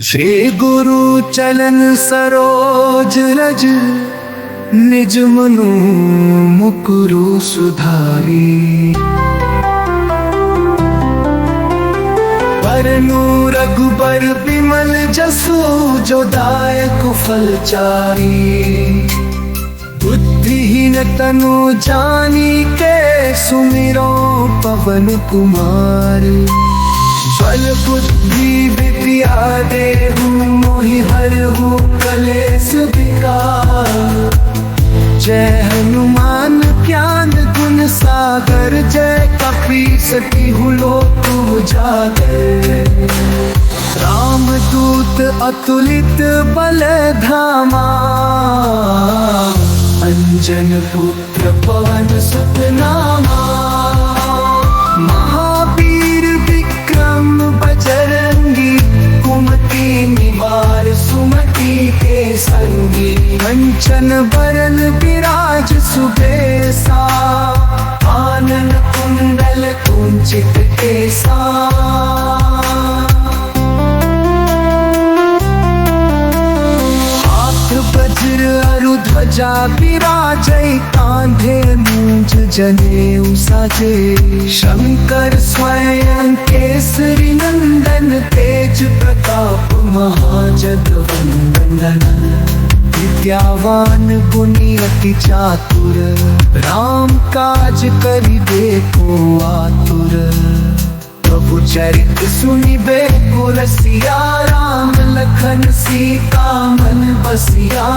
श्री गुरु चलन सरोज रज, निज मनु मुकुरु सुधारी। बरनु रघुबर बिमल जसु, जो दायक फल चारी। बुद्धिहीन तनु जानी के, सुमिरो पवन कुमार। बल बुद्धि विद्या देहु, मोहि हरहु कलेश विकार। जय हनुमान ज्ञान गुण सागर, जय कपीस तिहुँ लोक उजागर। राम दूत अतुलित बल धामा, अंजन पुत्र पवन सुत नामा। महावीर विक्रम बजरंगी, कुमति निवार सुमति के संगी। कंचन बरन विराज सुबेसा, कानन कुंडल कुंचित केसा। वज्र अरु ध्वजा विराजै, कांधे मूंज जनेऊ साजे। शंकर स्वयं केसरी नंदन, तेज प्रताप महाजगवंदन। विद्यावान गुणी अति चातुर, राम काज करिबे को आतुर। प्रभु चरित सुनिबे को रसिया, राम लखन सीता मन बसिया।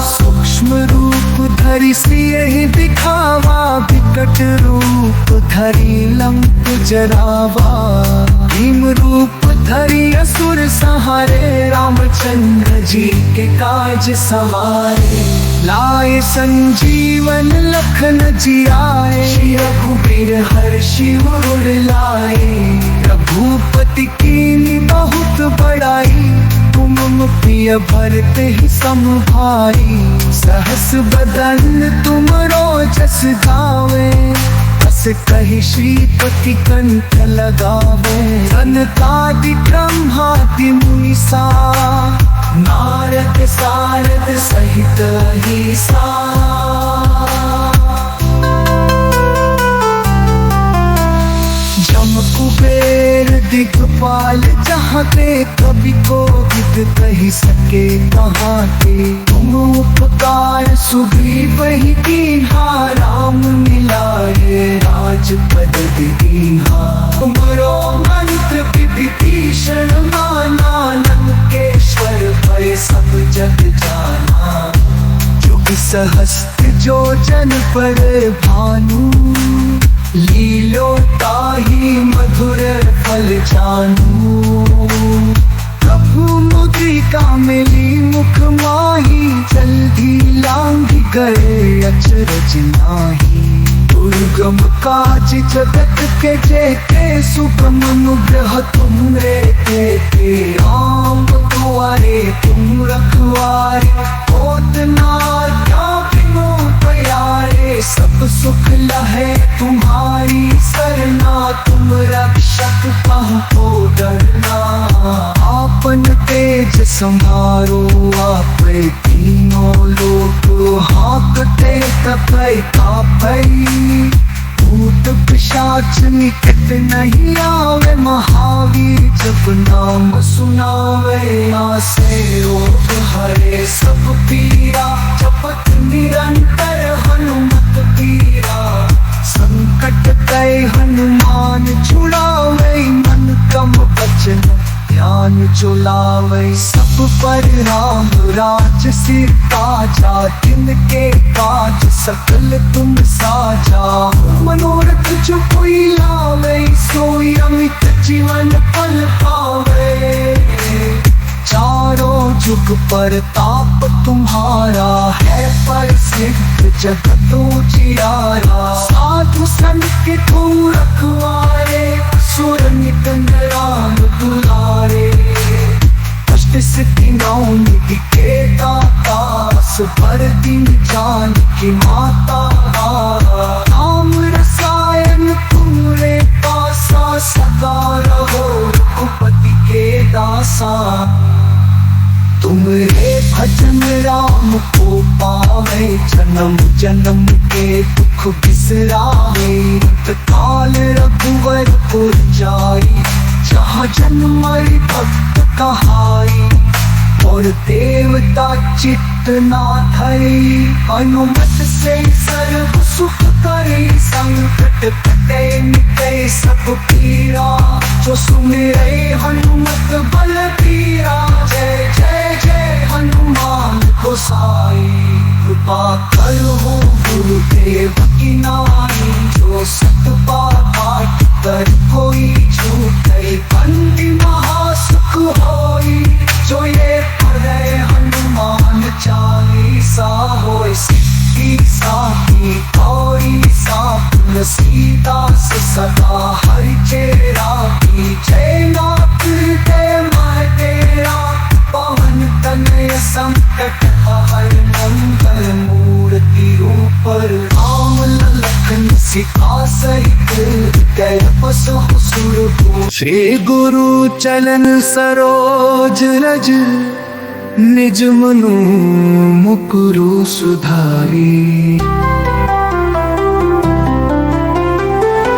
सूक्ष्म रूप धरि सियहि दिखावा, विकट रूप धरि लंक जरावा। भीम रूप धरि असुर संहारे, रामचंद्र जी के काज सवारे। लाए संजीवन लखन जियाए, रघुबीर हर्षि उर लाए। रघुपति कीन्ही बहुत बड़ाई, तुम प्रिय भरते ही सम भाई। सहस बदन तुमरो जस गावे, बस कहि श्रीपति कंठ लगावे। सनकादिक ब्रह्मादि मुनीसा, नारद सारद सहित अहिसा। जम कुबेर दिखपाल चाहते, कवि कोविद कहि सके कहाते। तुम उपकार सुग्रीव ही कीन्हा, राम मिलाए राजपद दीन्हा। तुमरो मंत्र विभीषण माना, लंकेश्वर भय सब जग जाना। जुग सहस्त्र जो जन पर भानु, लीलोताहि मधुर फल जानू। प्रभु मुद्रिका मिली मुख माही, जल्दी लांघि गए अचरज नाहि। दुर्गम काज जगत के जेते, सुगम अनुग्रह तुमरे तेते। राम दुआरे तुम रखवारे, होत न आज्ञा बिनु प्यारे। सब सुख लहे तुम्हारी सरना, तुम रक्षक कहो डरना। आपन तेज संहारो, आपै तीनों लोक हाँकते तपै तापै। भूत पिशाच निकट नहीं आवे, महावीर जब नाम सुनावे। नासे रोग हरे सब पीरा, जपत निरंतर हनुमत पीरा। संकट ते हनुमान छुड़ावे, मन क्रम वचन ध्यान जो लावे। सब पर राम राज सिर ताजा, तिनके काज सकल तुम साजा। मनोरथ जो कोई लावे, सोई अमित जीवन फल पावे। चारों जुग पर ताप तुम्हारा, है प्रसिद्ध जगत उजियारा। साधु संत के तुम रखवारे, असुर निकंद राम दुलारे। अष्ट सिद्धि नौ निधि के दाता, असबर दीन जानकी माता। राम रसायन तुमरे पासा, सदा रहो रघुपति के दासा। तुमरे भजन राम को पावे, जन्म जन्म के दुख बिसरावे। काल रघुवर पुर जाई, जहाँ जन्म भक्त कहाई। और देवता चित्त ना धरी, अनुमत से सर्व सुख करे। संकट कटे मिटे सब पीरा, जो सुमिरे हनुमत बलबीरा। जय जय जय हनुमान गोसाई, कृपा करो गुरुदेव की नाई। जो सत पाठ कर कोई छूटे, बंदी महासुख होई। जो ये पढ़े हनुमान चालीसा, होय सिद्धि साखी गौरी सापुर। सीता से सदा हरि चेरा की, जय नाथ हृदय मैं तेरा। पवन तनय संकट हर, मंगल मूर्ति ऊपर। राम लखन सीता सहित, हृदय बसहु सुरभूप। श्री गुरु चरण सरोज रज, निज मनु मुकुरु सुधारी।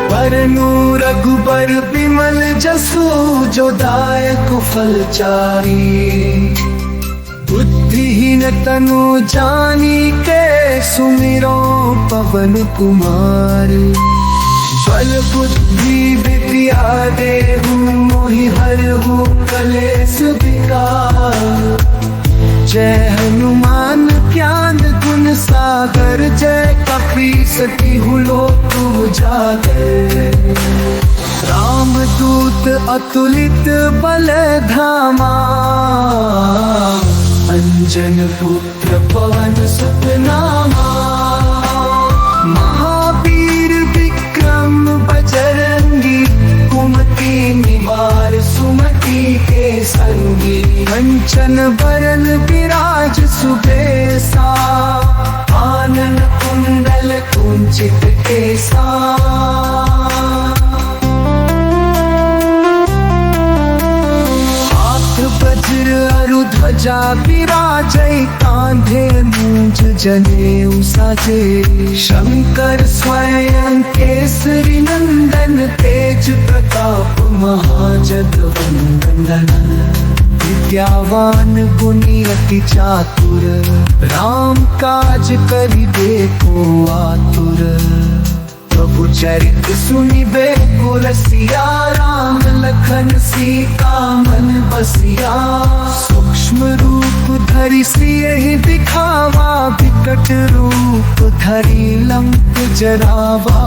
बरनु रघुबर बिमल जसु, जो दायक फल चारी। बुद्धिहीन तनु जानी के, सुमिरो पवन कुमार। बल बुद्धि विद्या देहु, मोहि हरहु कलेश विकार। जय हनुमान ज्ञान गुण सागर, जय कपीस तिहु लोक उजागर। राम दूत अतुलित बल धामा, अंजन पुत्र पवन सुत नामा। महावीर विक्रम बजरंगी, कुमति निवार सुमति के संगी। कंचन बरन विराज सुबेसा, आनन कुंडल कुंचित केसा। वज्र अरु ध्वजा विराजै, कांधे मूंज जनेऊ साजे। शंकर स्वयं केसरी नंदन, तेज प्रताप महाजगवंदन। विद्यावान गुणी अति चातुर, राम काज करिबे को आतुर। प्रभु चरित सुनिबे को रसिया, राम लखन सीता मन बसिया। सूक्ष्म रूप धरि सियहि दिखावा, विकट रूप धरि लंक जरावा।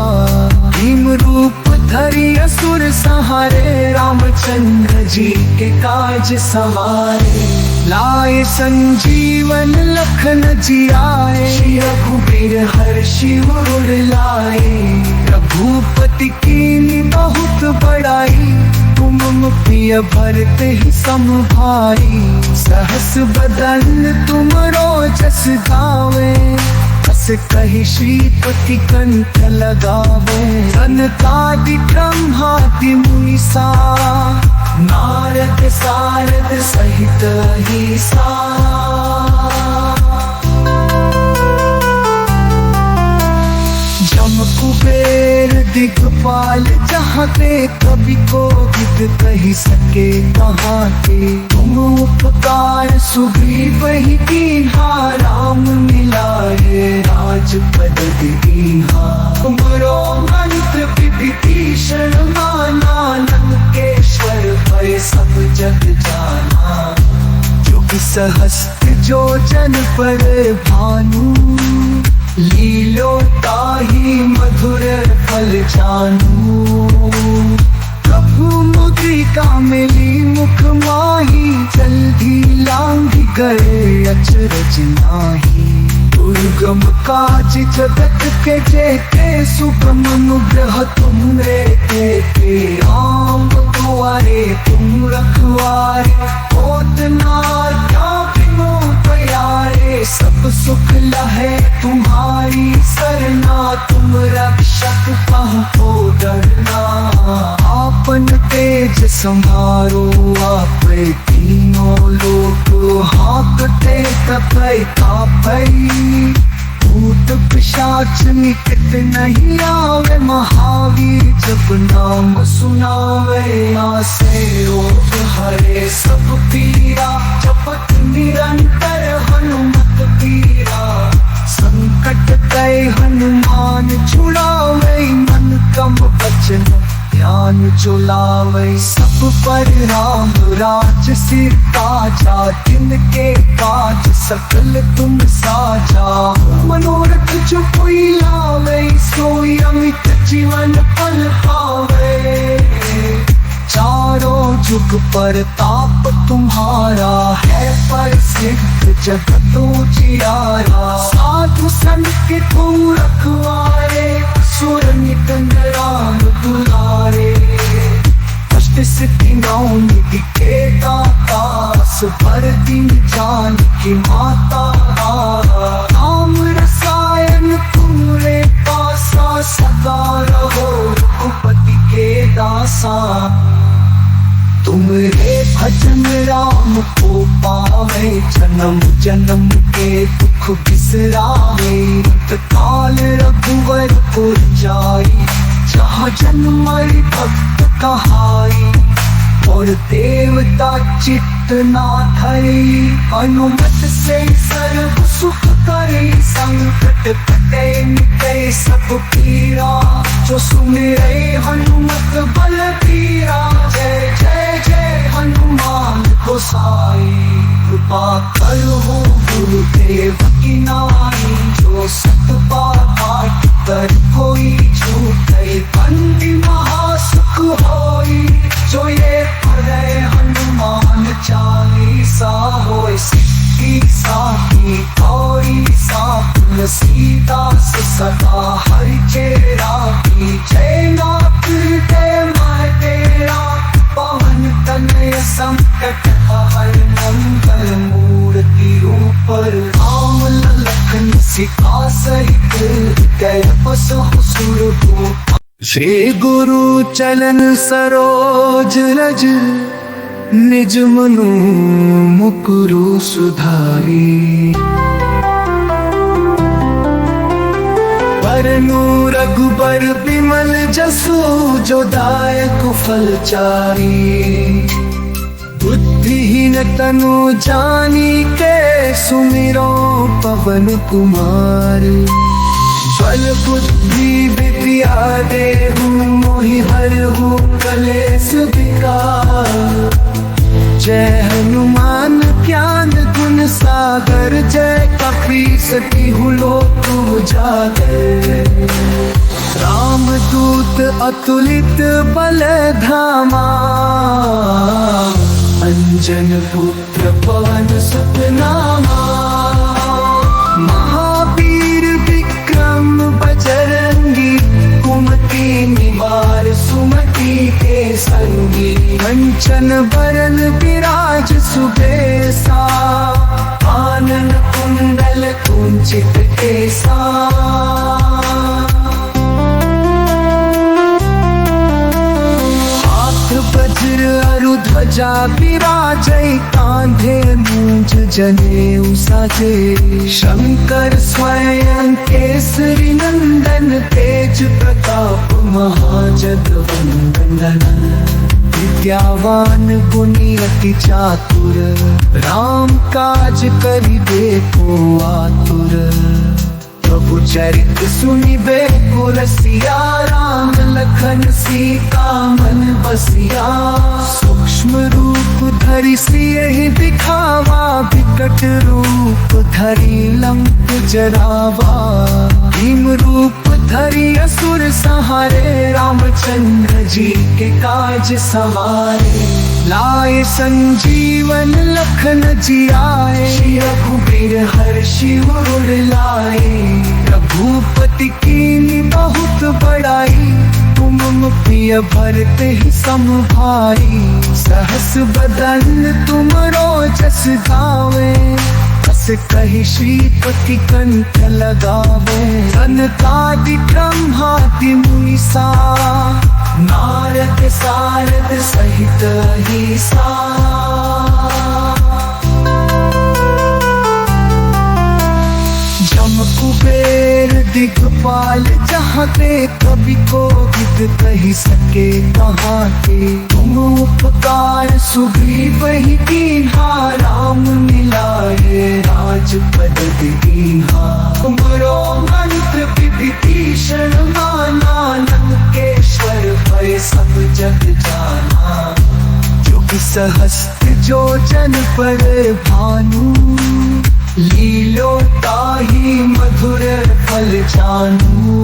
भीम रूप धरि असुर संहारे, रामचंद्र जी के काज सवारे। लाए संजीवन लखन जियाए, रघुबीर हर्षि उर लाए। रघुपति कीन्ही बहुत बड़ाई, तुम प्रिय भरते ही सम भाई। सहस बदन तुमरो जस गावे, बस कहि श्रीपति कंठ लगावे। सनकादि ब्रह्मादि मुनीसा, नारद सारद सहित अहिसा। जम कुबेर दिखपाल, जहाँ ते कवि को गिद कही सके कहाँ के। तुम उपकार सुग्रीव ही कीन्हा, राम मिलाए राजपद दीन्हा। तुमरो मंत्र विभीषण माना, लंकेश्वर भय सब जग जाना। जुग सहस्त्र जो जन पर भानु, लीलो ताहि मधुर फल जानू। प्रभु मुद्रिका मिली मुख माही, जल्दी लांघि गए अचरज नाहि। दुर्गम काज जगत के जेते, सुगम अनुग्रह तुमरे तेते। राम दुआरे तुम रखवारे, होत न क्या बिनु प्यारे। सब सुख लहे तुम्हारी सरना, तुम रक्षक कहो डरना। आपन तेज संहारो, आपे तीनों लोक भय का भई। भूत पिशाच निकट नहीं आवे, महावीर जब नाम सुनावे। नासे रोग हरे सब पीरा, जपत निरंतर हनुमत पीरा। संकट कई हनुमान छुड़ावे, मन कम बचन ध्यान जुलावे। सब पर राम राज सिर ताजा, तिनके काज सकल तुम साजा। मनोरथ जो कोई लावे, सोई अमित जीवन फल पावे। चारों जुग पर ताप तुम्हारा है, पर सिद्ध जगत उजियारा। साधु संत के तुम रखवारे, असुर नित राम दुलारे। अष्ट सिद्धि नौ निधि के दाता, भर दिन जान की माता। राम रसायन तुम्हारे पासा, सदा रहो रघुपति के दासा। तुम्हारे भजन राम को पावे, जन्म जन्म के दुख बिसरावे। काल रघुवर पुर जाई, जहाँ जन्म भक्त कहाई। और देवता चित्त ना धरी, अनुमत से सर्व सुख करे। संकट कटे मिटे सब पीरा, जो सुमिरे हनुमत बल पीरा। जय जय जय हनुमान गोसाई, कृपा करो गुरुदेव की नाई। जो सत पाठ कर कोई छूटे, बंदी महासुख होई। जो ये पढ़े हनुमान चालीसा, होए सिद्धि साखी गौरी सा। सीता से सदा हरि चेरा की, जय नाथ हृदय मैं तेरा। पवन तनय संकट हर, मंगल मूर्ति ऊपर। राम लखन सीता सहित, हृदय बसहु सुरभूप। श्री गुरु चलन सरोज रज, निज मनु मुकुरु सुधारी। बरनु रघुबर बिमल जसु, जो दायक फल चारी। बुद्धिहीन तनु जानी के, सुमिरो पवन कुमार। बल बुद्धि विद्या देहु, मोहि हरहु कलेश विकार। जय हनुमान ज्ञान गुण सागर, जय कपीस तिहु लोक उजागर। राम दूत अतुलित बल धामा, अंजन पुत्र पवन सुत नामा। महावीर विक्रम बजरंगी, कुमति निवार सुमति के संगी। कंचन बरन विराज सुबेसा, आनन कुंडल कुंचित केसा। हाथ वज्र अरु ध्वजा विराजै, कांधे मूंज जनेऊ साजे। शंकर स्वयं केसरी नंदन, तेज प्रताप महाजगवंदन। विद्यावान गुणी अति चातुर, राम काज करिबे को आतुर। प्रभु चरित सुनिबे को रसिया, राम लखन सीता मन बसिया। सूक्ष्म रूप धरि सियहि दिखावा, विकट रूप धरि लंक जरावा। भीम रूप धरि असुर सहारे, रामचंद्र जी के काज सवारे। लाए संजीवन लखन जियाए, रघुबीर हर्षि उर लाए। रघुपति कीन्ही बहुत बड़ाई, तुम प्रिय भरते ही सम भाई। सहस बदन तुम रोजस गावे, बस कहि श्रीपति कंठ लगावे। सनकादि ब्रह्मादि मुनीसा, नारद सारद सहित अहिसा। दिखपाल जहाँ के कभी को गिद कही सके कहाँ के तुम उपकार सुभी वही दीन्हा राम मिलाए राज पद दीन्हा तुमरो मंत्र विभीषण माना लंकेश्वर भय सब जग जाना जुग सहस्त्र जो जन पर भानु लीलो ताही मधुर फल जानू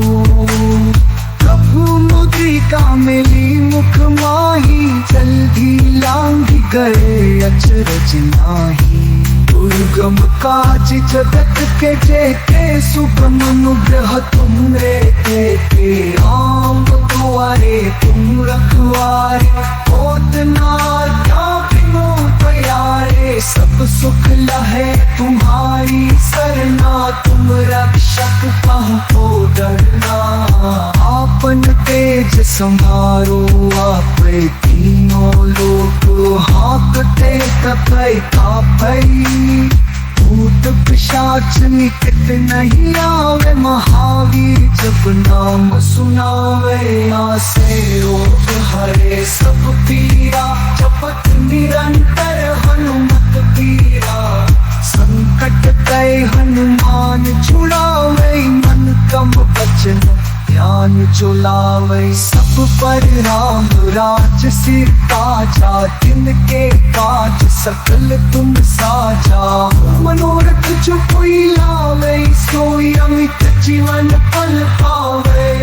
प्रभु मुद्रिका मिली मुख माही जल्दी लांग गए अचरज नाही दुर्गम काज जगत के जेते सुगम अनुग्रह तुमरे देते आम दुआरे तुम रखवारे होत ना क्या बिनु प्यारे सब सुख लहे तुम्हारी सरना तुम रक्षक कहो डरना आपन तेज संभारो आप तीनों लोग हाँकते कपै कापै भूत पिशाच निकट नहीं आवे महावीर जब नाम सुनावे आसे रोग हरे सब पीरा जपत निरंतर हनुमत पीरा संकट कई हनुमान छुड़ावे मन कम बचन ध्यान चुलावे सब पर राम राज सिर ताजा तिनके काज सकल तुम साजा मनोरथ जो कोई लावे सोई अमित जीवन फल पावे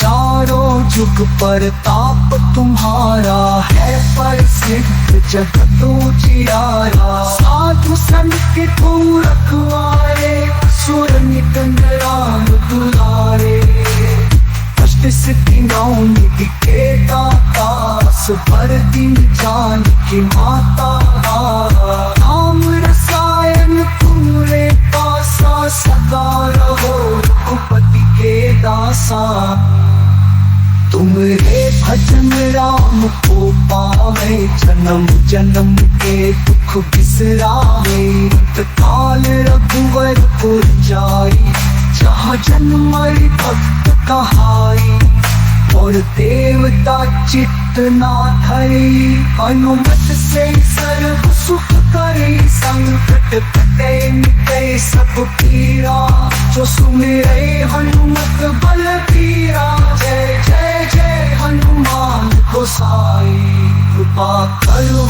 चारों जुग पर ताप तुम्हारा है पर सिद्ध जगत उजियारा साधु संत के तुम रखवारे सुर निकंद राम दुलारे अष्ट सिद्धि नौ निधि के दातास भर दिन जान की माता राम रसायन तुम्हारे पासा सदा रहो रघुपति के दासा तुम्हारे भजन राम को पावे जन्म जन्म के दुख बिसरावे काल रघुवर पुर जाई जहाँ जन्म भक्त कहाई और देवता चित्त ना धरी अनुमत से सर्व सुख करे संकट कटे मिटे सब पीरा जो सुमिरे हनुमत बल पीरा जय जय जय हनुमान गोसाई कृपा करो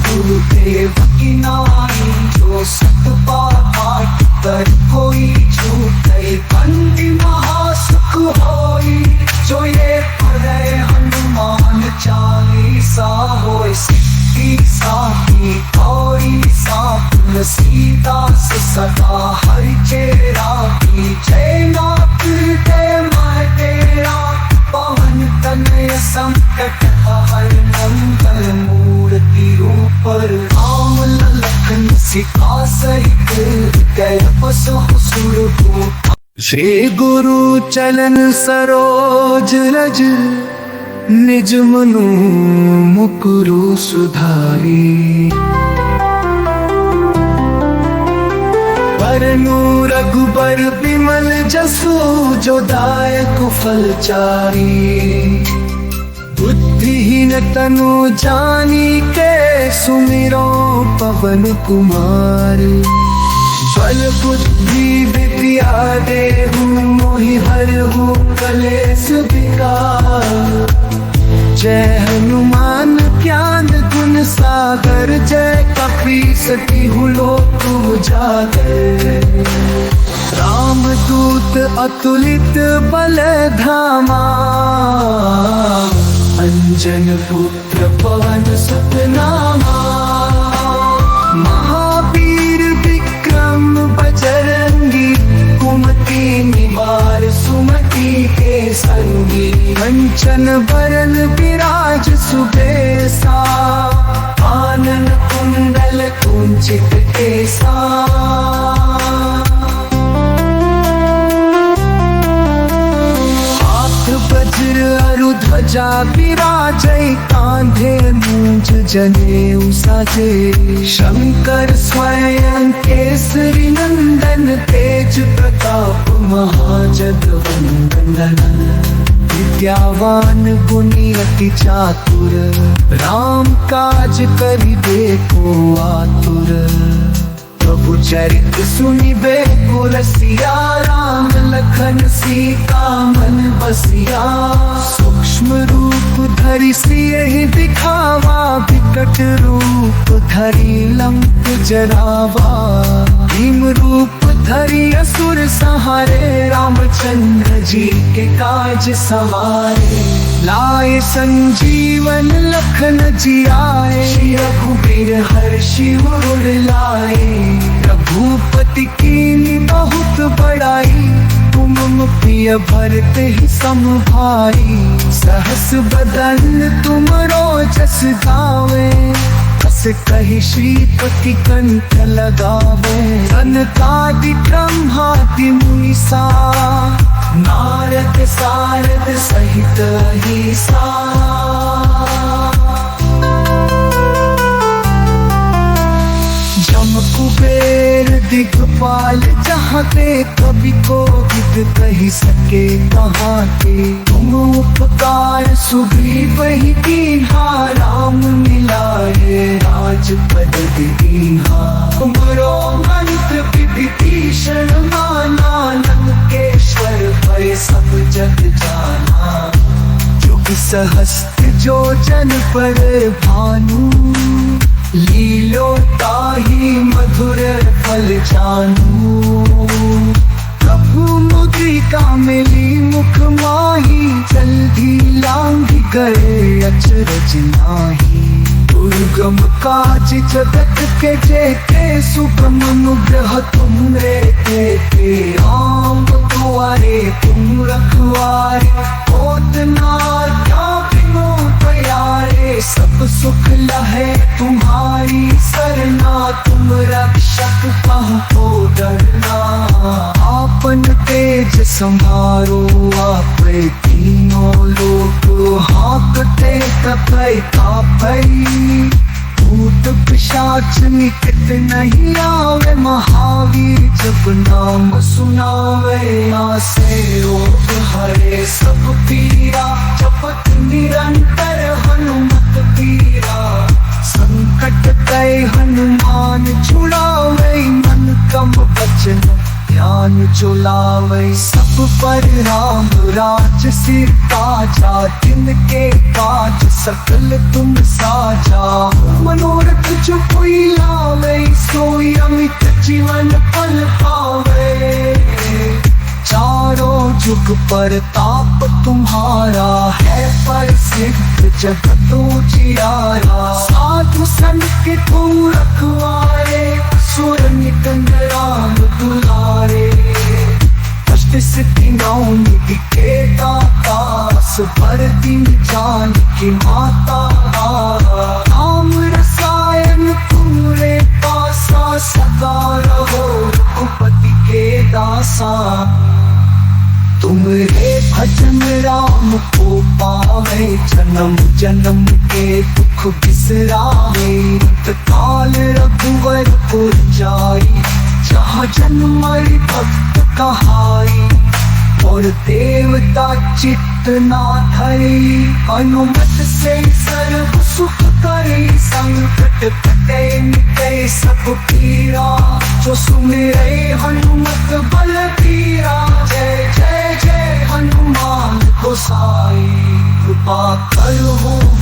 गुरुदेव की नाई जो सत पाठ कर कोई छूटे बंदी महासुख होई जो ये पढ़े हनुमान चालीसा होए सिद्धि साखी गौरी साप सीता सदा हरि चेरा की जय नाथ हृदय मह तेरा पवन तनय संकट हर मंगल मूर्ति ऊपर राम लखन सीता सहित हृदय बसहु सुरभूप श्री गुरु चलन सरोज रज निज मनु मुकुरु सुधारी बरनु रघुबर बिमल जसु जो दायक फल चारी बुद्धिहीन तनु जानी के सुमिरो पवन कुमार बल बुद्धि विद्या देहु मोहि हरहु कलेश विकार जय हनुमान ज्ञान गुण सागर जय कपीस तिहु लोक उजागर राम दूत अतुलित बल धामा अंजन पुत्र पवन सुत नामा महावीर विक्रम बजरंगी कुमति निवार सुमति के संगी कंचन बरन विराज सुबेसा आनन कुंडल कुंचित केसा वज्र अरु ध्वजा विराजै कांधे मूंज जनेऊ साजे शंकर स्वयं केसरी नंदन तेज प्रताप महाजगवंदन विद्यावान गुणी अति चातुर राम काज करिबे को आतुर प्रभु चरित सुनिबे को रसिया राम लखन सीता मन बसिया सूक्ष्म रूप धरि सियहि दिखावा विकट रूप धरि लंक जरावा भीम रूप धरि असुर सहारे रामचंद्र जी के काज सवारे लाए संजीवन लखन जियाए रघुबीर हर्षि उर लाए रघुपति कीन्ही बहुत बड़ाई तुम प्रिय भरत ही सम भाई सहस बदन तुम रोजस गावे बस कही श्रीपति कंठ लगावे सनकादि ब्रह्मादि मुनीसा नारद सारद सहित अहिसा जम कुबेर दिखपाल जहाँ ते कवि को विद कही सके कहाँ के तुम उपकार सुग्रीव ही कीन्हा राम मिलाए राजपद दीन्हा तुमरो मंत्र विभीषण माना लंकेश्वर भय सब जग जाना जुग सहस्त्र जो जन पर भानु लीलो ताहि मधुर फल जानू प्रभु मुद्रिका मिली मुख माही जल्दी लांघि गए अचरज नाही दुर्गम काज जगत के जेते सुगम अनुग्रह तुमरे देते राम दुआरे तुम रखवारे होत ना क्या बिनु प्यारे सब सुख लहे तुम्हारी सरना तुम रक्षक कहो डरना आपन तेज संभारो आप तीनों लोग हाँकते तपै तापै भूत पिशाच निकट नहीं आवे महावीर जब नाम सुनावे नासे रोग हरे सब पीरा जपत निरंतर हनुमत पीरा संकट तय हनुमान छुड़ावे मन कम बचन ध्यान चुलावे सब पर राम राज सिर ताजा जिनके काज सकल तुम साजा मनोरथ जो कोई लावे सोई अमित जीवन पल पावे चारों जुग पर ताप तुम्हारा है पर सिद्ध जगत उजियारा साधु संत के तुम रखवारे सुर निकंद राम दुलारे कष्ट सिद्धि नौ निधि के दास भर दिन जान की माता राम रसायन तुम्हारे पासा सदा रहो रघुपति के दासा तुमरे भजन राम को पावे जन्म जन्म के दुख बिसरावे काल रघुवर पुर जाई जहाँ जन्म भक्त कहाई और देवता चित्त ना धरी अनुमत से सर्व सुख करे संकट कटे मिटे सब पीरा जो सुमिरे हनुमत बल पीरा जय जय जय हनुमान गोसाई कृपा करो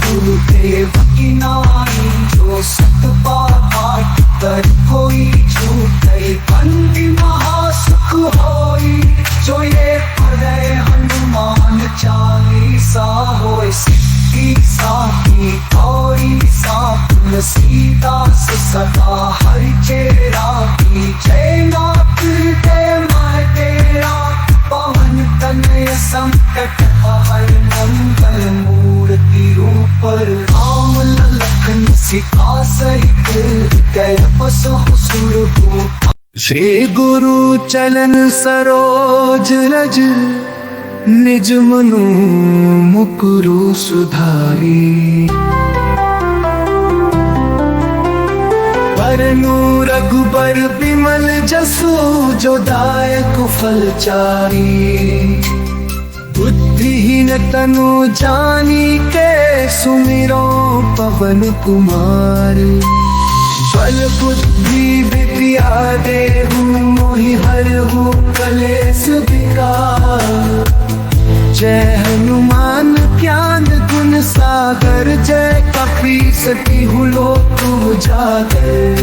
गुरुदेव की नाई जो सत पाठ कर कोई छूटे बंदी महासुख होई जो ये पढ़े हनुमान चालीसा होए सिद्धि साखी गौरी सापुर सीता सदा हरि चेरा की जय नाथ ते मैं तेरा पवन तनय संकट हर मंगल मूर्ति रूप राम लखन सीता सहित जय बसु सुरभूप श्री गुरु चलन सरोज रज निज मनु मुकुरु सुधारी बरनु रघुबर बिमल जसु जो दायक फल चारी। बुद्धिहीन तनु जानी के सुमिरो पवन कुमार। बल बुद्धि विद्या देहु मोहि हरहु कलेश विकार। जय हनुमान ज्ञान गुण सागर जय कपीस तिहु लोक उजागर।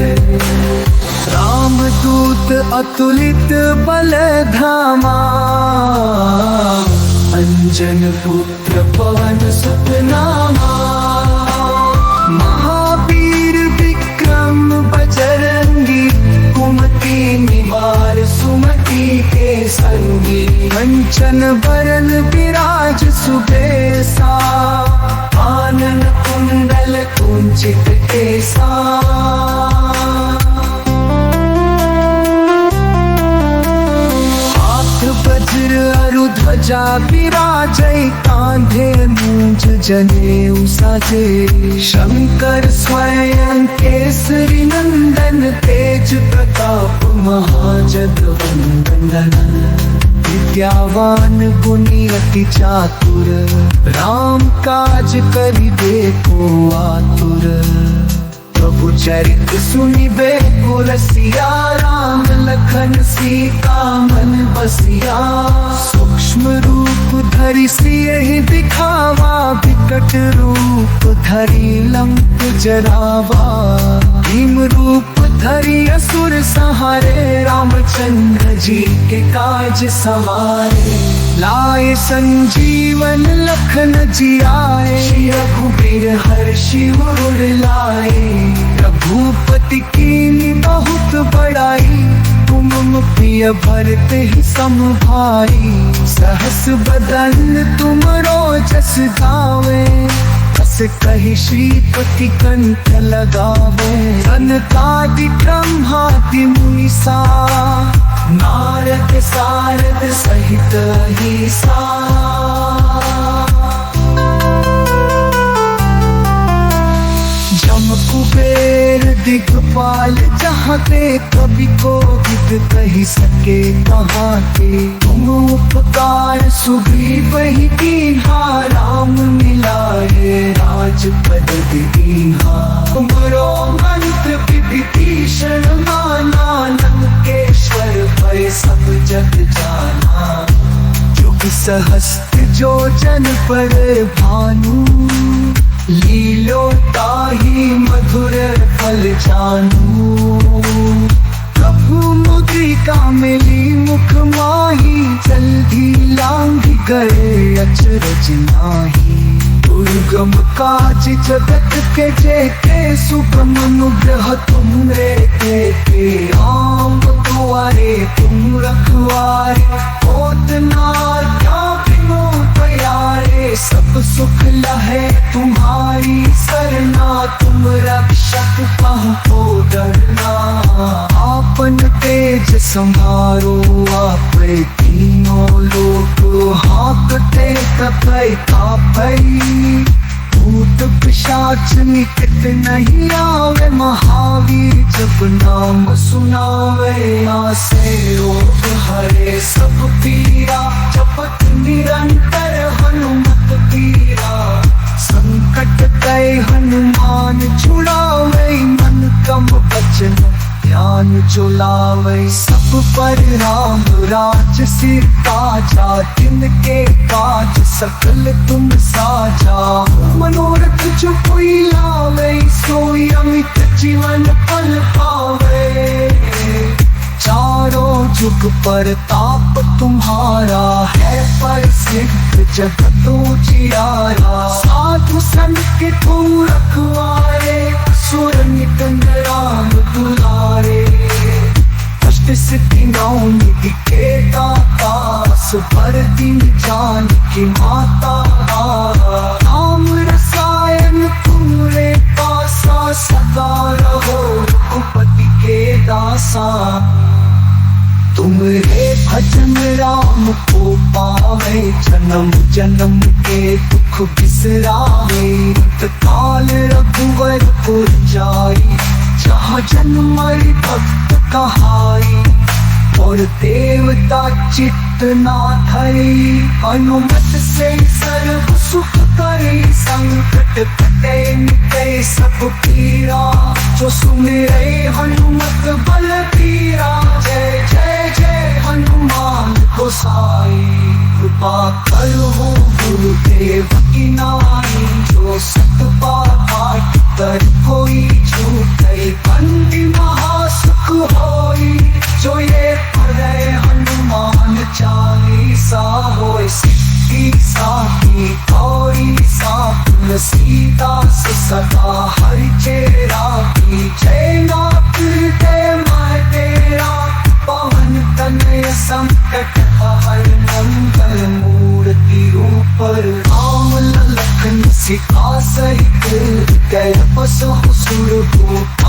राम दूत अतुलित बल धामा अंजन पुत्र पवन सुत नामा। महावीर विक्रम बजरंगी कुमति निवार सुमति के संगी। कंचन बरन विराज सुबेसा आनन कुंडल कुंचित केसा। वज्र अरु ध्वजा विराजै कांधे मूंज जनेऊ साजे। शंकर स्वयं केसरी नंदन तेज प्रताप महाजगवंदन। विद्यावान गुणी अति चातुर राम काज करिबे को आतुर। प्रभु चरित सुनिबे को रसिया राम लखन सीता मन बसिया। सूक्ष्म रूप धरि सियहि दिखावा विकट रूप धरि लंक जरावा। भीम रूप धरि असुर संहारे रामचंद्र जी के काज सवारे। लाए संजीवन लखन जियाए रघुबीर हर्षि उर लाए। रघुपति कीन्ही बहुत बड़ाई तुम प्रिय भरते ही सम भाई। सहस बदन तुम रोजस गावे बस कही श्रीपति कंठ लगावे। सनकादि ब्रह्मादि मुनीसा नारद सारद सहित अहिसा। जम कुबेर दिखपाल जहाँ ते कवि को विद कही सके कहाँ के। तुम उपकार सुग्रीव ही कीन्हा राम मिलाए राजपद दीन्हा। तुमरो मंत्र विभीषण माना लंकेश्वर भय सब जग जाना। जुग सहस्त्र जो जन पर भानु लीलो ताहि मधुर फल जानू। प्रभु मुद्रिका मिली मुख माही जल्दी लांघि गए अचरज नाहि। दुर्गम काज जगत के जेते सुगम अनुग्रह तुमरे तेते। आम दुआरे तुम रखवारे होत न क्या बिनु प्यारे। सब सुख लहे तुम्हारी सरना तुम रक्षक कहो डरना। आपन तेज संहारो आप तीनों लोक हाँकते तपै तापै। भूत पिशाच निकट नहीं आवे महावीर जब नाम सुनावे। आसे रोग हरे सब पीरा जपत निरंतर हनुमत पीरा। संकट कै हनुमान छुड़ावे मन कम बचन ध्यान जुलावे। सब पर राम राज सिर ताजा तिनके काज सकल तुम साजा। मनोरथ जो कोई लावे सोई अमित जीवन फल पावे। चारों जुग पर ताप तुम्हारा है प्रसिद्ध जगत उजियारा। साधु संत के तुम रखवारे सुर नित राम दुलारे। अष्ट सिद्धि नौ निधि के दाता सुपर दिन जान की माता। राम रसायन तुम्हारे पासा सदा रहो रघुपति के दासा। तुमरे भजन राम को पावे जन्म जन्म के दुख बिसरावे। काल रघुवर पुर जाई जहाँ जन्मई भक्त कहाई और देवता चित्त ना धरी हनुमत से सर्व सुख करे संकट कटे मिटे सब पीरा जो सुमिरे हनुमत बल पीरा जय जय जय हनुमान गोसाई कृपा करो गुरुदेव की नाई जो सत पाठ कर कोई छूटे बंदी महासुख होई जो ये पढ़े हनुमान चालीसा होए सिद्धि साखी गौरी सापुर सीता सदा हरि चेरा की जय नाथ हृदय मैं तेरा पवन तनय संकट हर मंगल मूर्ति ऊपर राम लखन सीता सहित गए बस